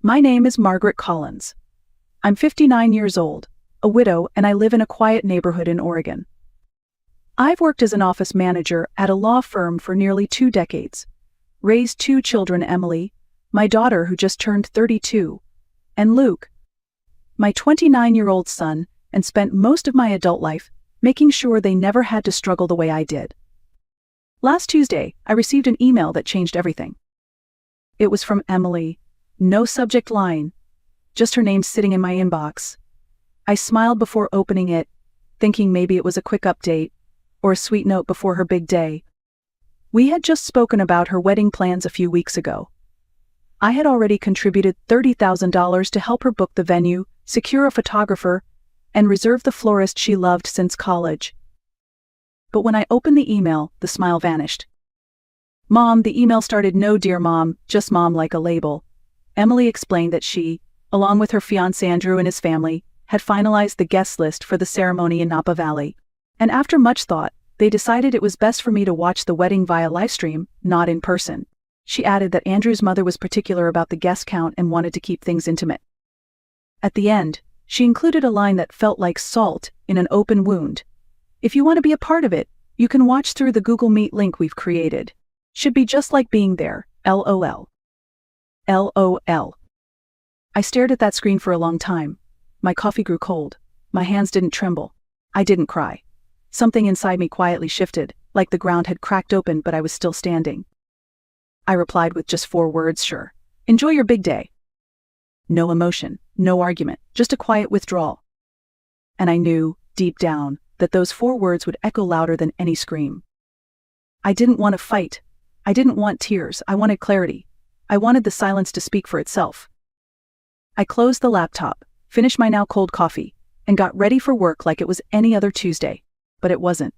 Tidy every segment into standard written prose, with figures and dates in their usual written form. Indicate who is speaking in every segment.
Speaker 1: My name is Margaret Collins. I'm 59 years old, a widow, and I live in a quiet neighborhood in Oregon. I've worked as an office manager at a law firm for nearly 2 decades, raised 2 children, Emily, my daughter who just turned 32, and Luke, my 29-year-old son, and spent most of my adult life making sure they never had to struggle the way I did. Last Tuesday, I received an email that changed everything. It was from Emily, no subject line, just her name sitting in my inbox. I smiled before opening it, thinking maybe it was a quick update, or a sweet note before her big day. We had just spoken about her wedding plans a few weeks ago. I had already contributed $30,000 to help her book the venue, secure a photographer, and reserve the florist she loved since college. But when I opened the email, the smile vanished. "Mom," the email started, "No, dear Mom, just Mom like a label." Emily explained that she, along with her fiancé Andrew and his family, had finalized the guest list for the ceremony in Napa Valley. And after much thought, they decided it was best for me to watch the wedding via livestream, not in person. She added that Andrew's mother was particular about the guest count and wanted to keep things intimate. At the end, she included a line that felt like salt in an open wound. "If you want to be a part of it, you can watch through the Google Meet link we've created. Should be just like being there, LOL." LOL. I stared at that screen for a long time. My coffee grew cold. My hands didn't tremble. I didn't cry. Something inside me quietly shifted, like the ground had cracked open but I was still standing. I replied with just 4 words, "Sure. Enjoy your big day." No emotion, no argument, just a quiet withdrawal. And I knew, deep down, that those 4 words would echo louder than any scream. I didn't want to fight. I didn't want tears. I wanted clarity. I wanted the silence to speak for itself. I closed the laptop, finished my now cold coffee, and got ready for work like it was any other Tuesday. But it wasn't.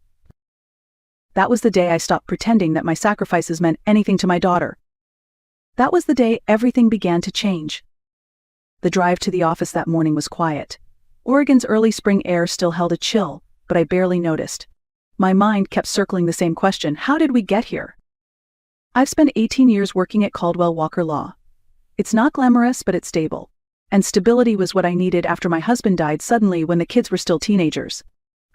Speaker 1: That was the day I stopped pretending that my sacrifices meant anything to my daughter. That was the day everything began to change. The drive to the office that morning was quiet. Oregon's early spring air still held a chill, but I barely noticed. My mind kept circling the same question: how did we get here? I've spent 18 years working at Caldwell Walker Law. It's not glamorous, but it's stable. And stability was what I needed after my husband died suddenly when the kids were still teenagers.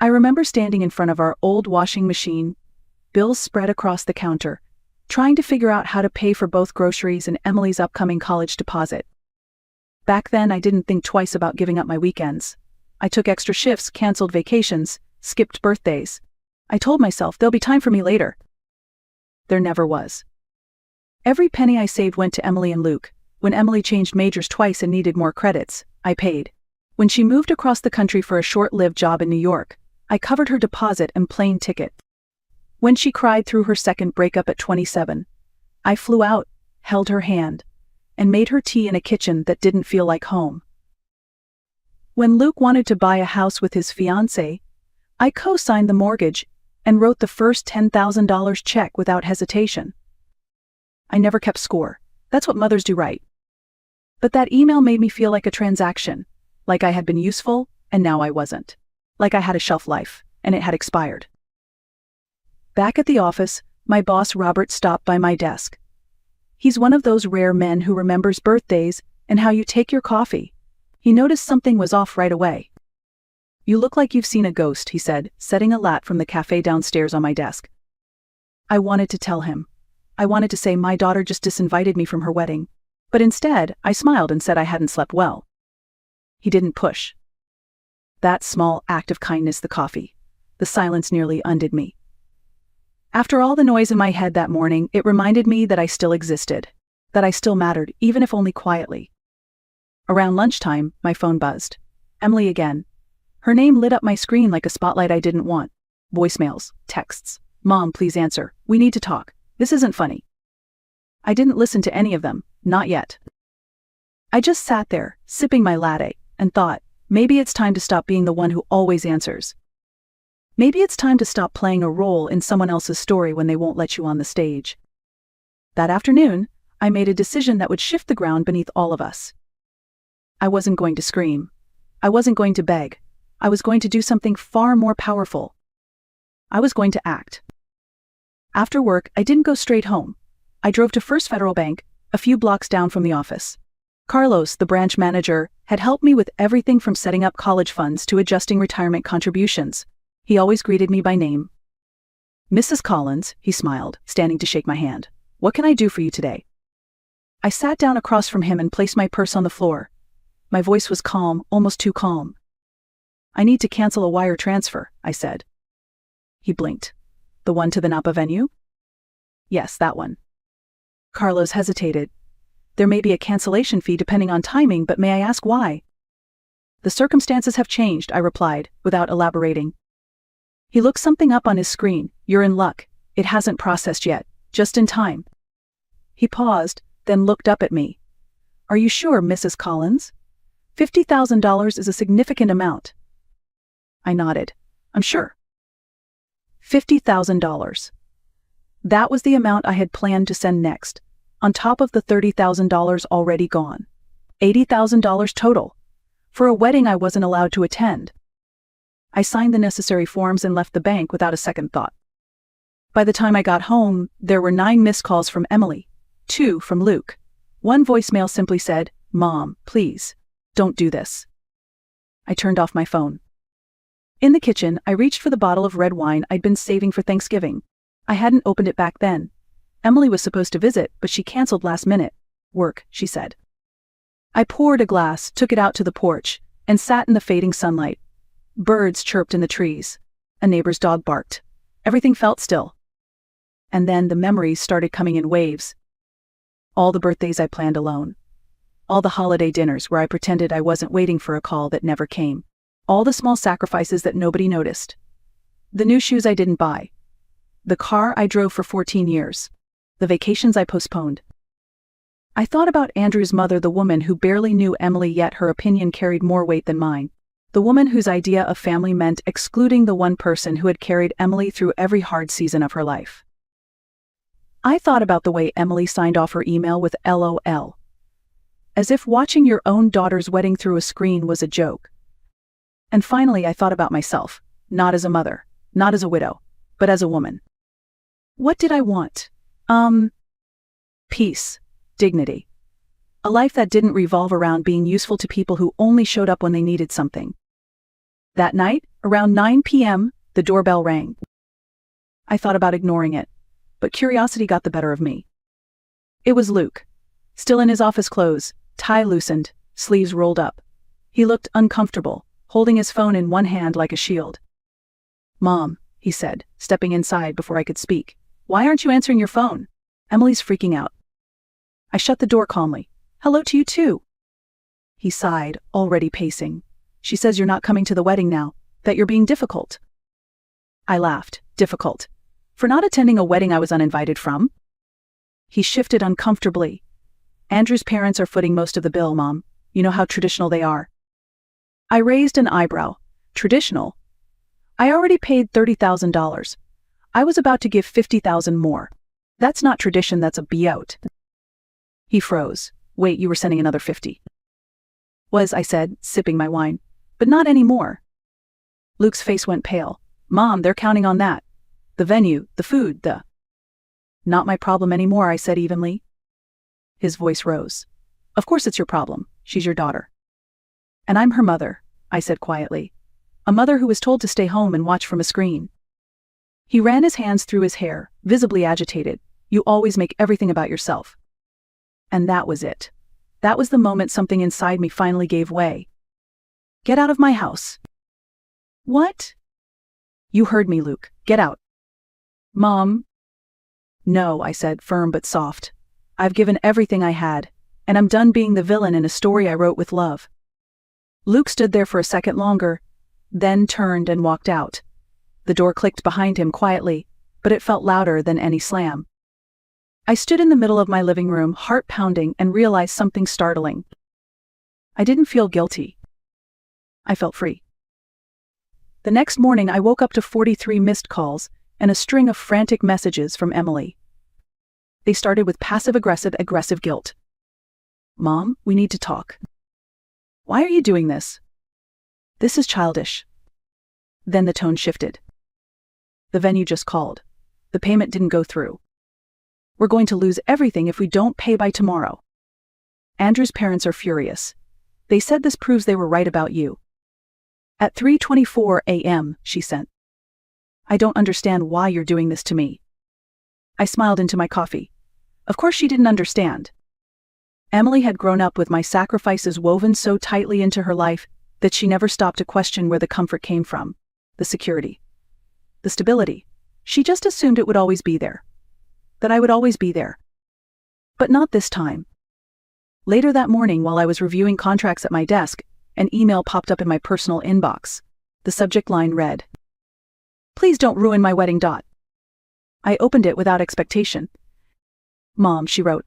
Speaker 1: I remember standing in front of our old washing machine, bills spread across the counter, trying to figure out how to pay for both groceries and Emily's upcoming college deposit. Back then, I didn't think twice about giving up my weekends. I took extra shifts, canceled vacations, skipped birthdays. I told myself there'll be time for me later. There never was. Every penny I saved went to Emily and Luke. When Emily changed majors twice and needed more credits, I paid. When she moved across the country for a short-lived job in New York, I covered her deposit and plane ticket. When she cried through her second breakup at 27, I flew out, held her hand, and made her tea in a kitchen that didn't feel like home. When Luke wanted to buy a house with his fiancée, I co-signed the mortgage and wrote the first $10,000 check without hesitation. I never kept score. That's what mothers do, right? But that email made me feel like a transaction, like I had been useful, and now I wasn't. Like I had a shelf life, and it had expired. Back at the office, my boss Robert stopped by my desk. He's one of those rare men who remembers birthdays and how you take your coffee. He noticed something was off right away. "You look like you've seen a ghost," he said, setting a lat from the cafe downstairs on my desk. I wanted to tell him. I wanted to say my daughter just disinvited me from her wedding. But instead, I smiled and said I hadn't slept well. He didn't push. That small act of kindness, the coffee, the silence nearly undid me. After all the noise in my head that morning, it reminded me that I still existed, that I still mattered, even if only quietly. Around lunchtime, my phone buzzed. Emily again. Her name lit up my screen like a spotlight I didn't want. Voicemails, texts. "Mom, please answer. We need to talk. This isn't funny." I didn't listen to any of them, not yet. I just sat there, sipping my latte, and thought, maybe it's time to stop being the one who always answers. Maybe it's time to stop playing a role in someone else's story when they won't let you on the stage. That afternoon, I made a decision that would shift the ground beneath all of us. I wasn't going to scream. I wasn't going to beg. I was going to do something far more powerful. I was going to act. After work, I didn't go straight home. I drove to First Federal Bank, a few blocks down from the office. Carlos, the branch manager, had helped me with everything from setting up college funds to adjusting retirement contributions. He always greeted me by name. "Mrs. Collins," he smiled, standing to shake my hand. "What can I do for you today?" I sat down across from him and placed my purse on the floor. My voice was calm, almost too calm. "I need to cancel a wire transfer," I said. He blinked. "The one to the Napa venue?" "Yes, that one." Carlos hesitated. "There may be a cancellation fee depending on timing, but may I ask why?" "The circumstances have changed," I replied, without elaborating. He looked something up on his screen. "You're in luck. It hasn't processed yet. Just in time." He paused, then looked up at me. "Are you sure, Mrs. Collins? $50,000 is a significant amount." I nodded. "I'm sure." $50,000. That was the amount I had planned to send next, on top of the $30,000 already gone. $80,000 total, for a wedding I wasn't allowed to attend. I signed the necessary forms and left the bank without a second thought. By the time I got home, there were 9 missed calls from Emily, 2 from Luke. One voicemail simply said, "Mom, please, don't do this." I turned off my phone. In the kitchen, I reached for the bottle of red wine I'd been saving for Thanksgiving. I hadn't opened it back then. Emily was supposed to visit, but she canceled last minute. "Work," she said. I poured a glass, took it out to the porch, and sat in the fading sunlight. Birds chirped in the trees. A neighbor's dog barked. Everything felt still. And then the memories started coming in waves. All the birthdays I planned alone. All the holiday dinners where I pretended I wasn't waiting for a call that never came. All the small sacrifices that nobody noticed. The new shoes I didn't buy. The car I drove for 14 years. The vacations I postponed. I thought about Andrew's mother, the woman who barely knew Emily, yet her opinion carried more weight than mine. The woman whose idea of family meant excluding the one person who had carried Emily through every hard season of her life. I thought about the way Emily signed off her email with LOL. As if watching your own daughter's wedding through a screen was a joke. And finally I thought about myself, not as a mother, not as a widow, but as a woman. What did I want? Peace, dignity. A life that didn't revolve around being useful to people who only showed up when they needed something. That night, around 9 p.m., the doorbell rang. I thought about ignoring it, but curiosity got the better of me. It was Luke, still in his office clothes, tie loosened, sleeves rolled up. He looked uncomfortable, holding his phone in one hand like a shield. "Mom," he said, stepping inside before I could speak. "Why aren't you answering your phone? Emily's freaking out." I shut the door calmly. "Hello to you too." He sighed, already pacing. "She says you're not coming to the wedding now, that you're being difficult." I laughed. Difficult? For not attending a wedding I was uninvited from? He shifted uncomfortably. "Andrew's parents are footing most of the bill, Mom. You know how traditional they are." I raised an eyebrow. Traditional? I already paid $30,000. I was about to give $50,000 more. That's not tradition, that's a buyout. He froze. "Wait, you were sending another 50. "Was," I said, sipping my wine. "But not anymore." Luke's face went pale. "Mom, they're counting on that. The venue, the food, the—" "Not my problem anymore," I said evenly. His voice rose. "Of course it's your problem. She's your daughter." "And I'm her mother," I said quietly. "A mother who was told to stay home and watch from a screen." He ran his hands through his hair, visibly agitated. "You always make everything about yourself." And that was it. That was the moment something inside me finally gave way. "Get out of my house." "What?" "You heard me, Luke. Get out." "Mom." "No," I said, firm but soft. "I've given everything I had, and I'm done being the villain in a story I wrote with love." Luke stood there for a second longer, then turned and walked out. The door clicked behind him quietly, but it felt louder than any slam. I stood in the middle of my living room, heart pounding, and realized something startling. I didn't feel guilty. I felt free. The next morning I woke up to 43 missed calls and a string of frantic messages from Emily. They started with passive-aggressive guilt. "Mom, we need to talk." "Why are you doing this?" "This is childish." Then the tone shifted. "The venue just called. The payment didn't go through. We're going to lose everything if we don't pay by tomorrow." Andrew's parents are furious. They said this proves they were right about you. At 3:24 a.m., she sent. I don't understand why you're doing this to me. I smiled into my coffee. Of course she didn't understand. Emily had grown up with my sacrifices woven so tightly into her life that she never stopped to question where the comfort came from, the security, the stability. She just assumed it would always be there. That I would always be there. But not this time. Later that morning, while I was reviewing contracts at my desk, an email popped up in my personal inbox. The subject line read, "Please don't ruin my wedding. I opened it without expectation. Mom, she wrote.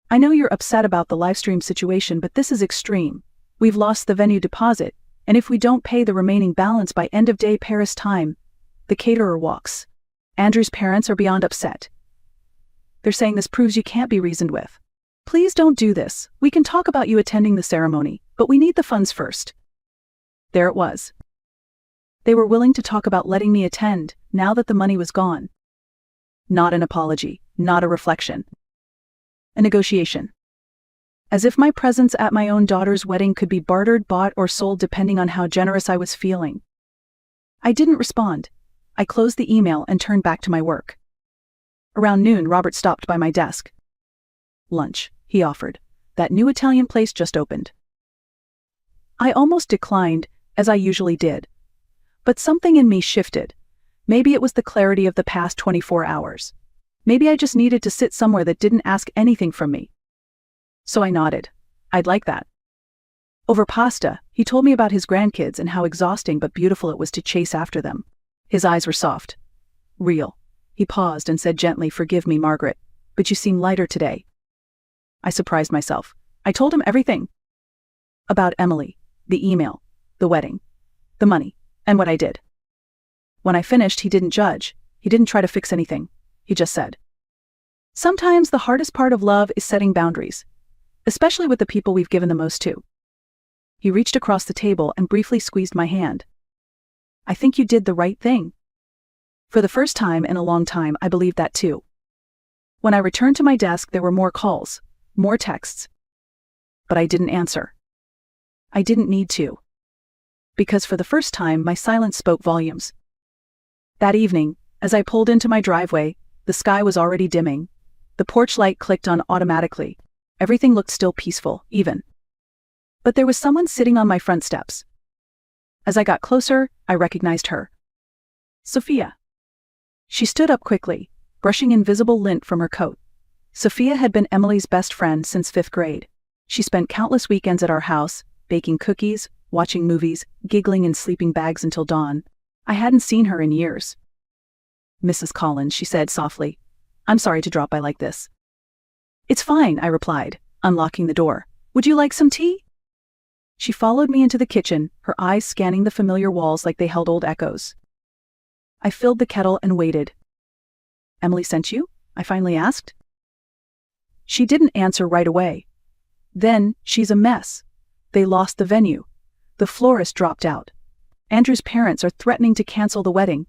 Speaker 1: I know you're upset about the Livestream situation, but this is extreme. We've lost the venue deposit, and if we don't pay the remaining balance by end of day Paris time, the caterer walks. Andrew's parents are beyond upset. They're saying this proves you can't be reasoned with. Please don't do this. We can talk about you attending the ceremony, but we need the funds first." There it was. They were willing to talk about letting me attend, now that the money was gone. Not an apology, not a reflection. A negotiation. As if my presence at my own daughter's wedding could be bartered, bought, or sold depending on how generous I was feeling. I didn't respond. I closed the email and turned back to my work. Around noon, Robert stopped by my desk. "Lunch," he offered. "That new Italian place just opened." I almost declined, as I usually did. But something in me shifted. Maybe it was the clarity of the past 24 hours. Maybe I just needed to sit somewhere that didn't ask anything from me. So I nodded. I'd like that. Over pasta, he told me about his grandkids and how exhausting but beautiful it was to chase after them. His eyes were soft. Real. He paused and said gently, "Forgive me, Margaret, but you seem lighter today." I surprised myself. I told him everything. About Emily, the email, the wedding, the money, and what I did. When I finished, he didn't judge. He didn't try to fix anything. He just said, "Sometimes the hardest part of love is setting boundaries, especially with the people we've given the most to." He reached across the table and briefly squeezed my hand. "I think you did the right thing." For the first time in a long time, I believed that too. When I returned to my desk, there were more calls, more texts. But I didn't answer. I didn't need to. Because for the first time, my silence spoke volumes. That evening, as I pulled into my driveway, the sky was already dimming. The porch light clicked on automatically. Everything looked still peaceful, even. But there was someone sitting on my front steps. As I got closer, I recognized her. Sophia. She stood up quickly, brushing invisible lint from her coat. Sophia had been Emily's best friend since 5th grade. She spent countless weekends at our house, baking cookies, watching movies, giggling in sleeping bags until dawn. I hadn't seen her in years. "Mrs. Collins," she said softly. "I'm sorry to drop by like this." "It's fine," I replied, unlocking the door. "Would you like some tea?" She followed me into the kitchen, her eyes scanning the familiar walls like they held old echoes. I filled the kettle and waited. "Emily sent you?" I finally asked. She didn't answer right away. Then, "She's a mess. They lost the venue. The florist dropped out. Andrew's parents are threatening to cancel the wedding."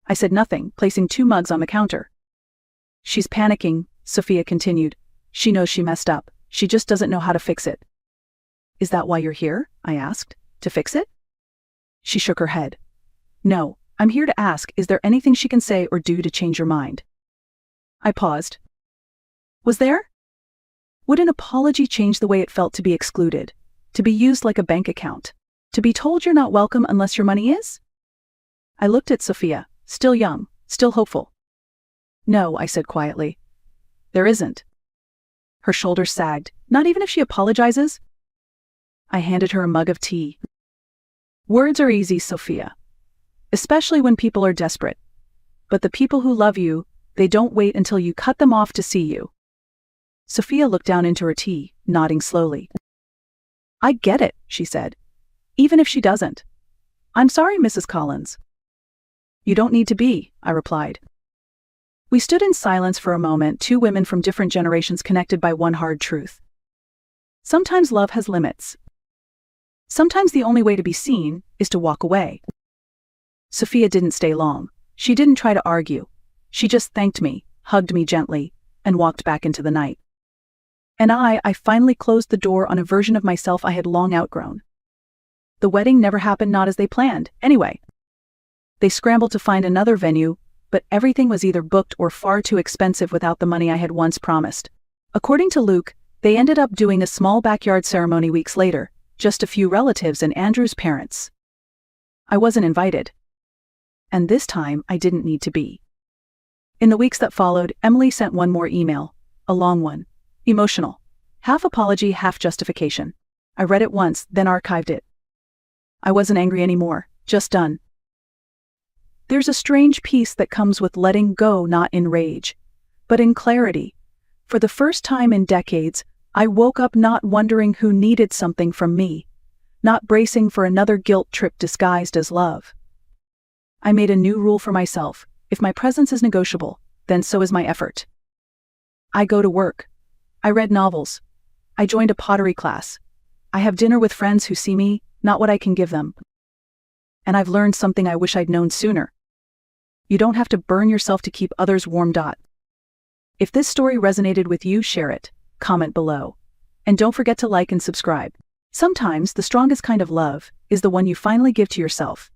Speaker 1: I said nothing, placing 2 mugs on the counter. "She's panicking," Sophia continued. "She knows she messed up. She just doesn't know how to fix it." "Is that why you're here?" I asked. "To fix it?" She shook her head. "No, I'm here to ask, is there anything she can say or do to change your mind?" I paused. Was there? Would an apology change the way it felt to be excluded? To be used like a bank account? To be told you're not welcome unless your money is? I looked at Sophia, still young, still hopeful. "No," I said quietly. "There isn't." Her shoulders sagged. "Not even if she apologizes?" I handed her a mug of tea. "Words are easy, Sophia. Especially when people are desperate. But the people who love you, they don't wait until you cut them off to see you." Sophia looked down into her tea, nodding slowly. "I get it," she said. "Even if she doesn't. I'm sorry, Mrs. Collins." "You don't need to be," I replied. We stood in silence for a moment, 2 women from different generations connected by one hard truth. Sometimes love has limits. Sometimes the only way to be seen is to walk away. Sophia didn't stay long. She didn't try to argue. She just thanked me, hugged me gently, and walked back into the night. And I finally closed the door on a version of myself I had long outgrown. The wedding never happened, not as they planned, anyway. They scrambled to find another venue, but everything was either booked or far too expensive without the money I had once promised. According to Luke, they ended up doing a small backyard ceremony weeks later, just a few relatives and Andrew's parents. I wasn't invited. And this time, I didn't need to be. In the weeks that followed, Emily sent one more email, a long one. Emotional. Half apology, half justification. I read it once, then archived it. I wasn't angry anymore, just done. There's a strange peace that comes with letting go, not in rage, but in clarity. For the first time in decades, I woke up not wondering who needed something from me, not bracing for another guilt trip disguised as love. I made a new rule for myself: if my presence is negotiable, then so is my effort. I go to work. I read novels. I joined a pottery class. I have dinner with friends who see me, not what I can give them. And I've learned something I wish I'd known sooner. You don't have to burn yourself to keep others warm. If this story resonated with you, share it, comment below. And don't forget to like and subscribe. Sometimes the strongest kind of love is the one you finally give to yourself.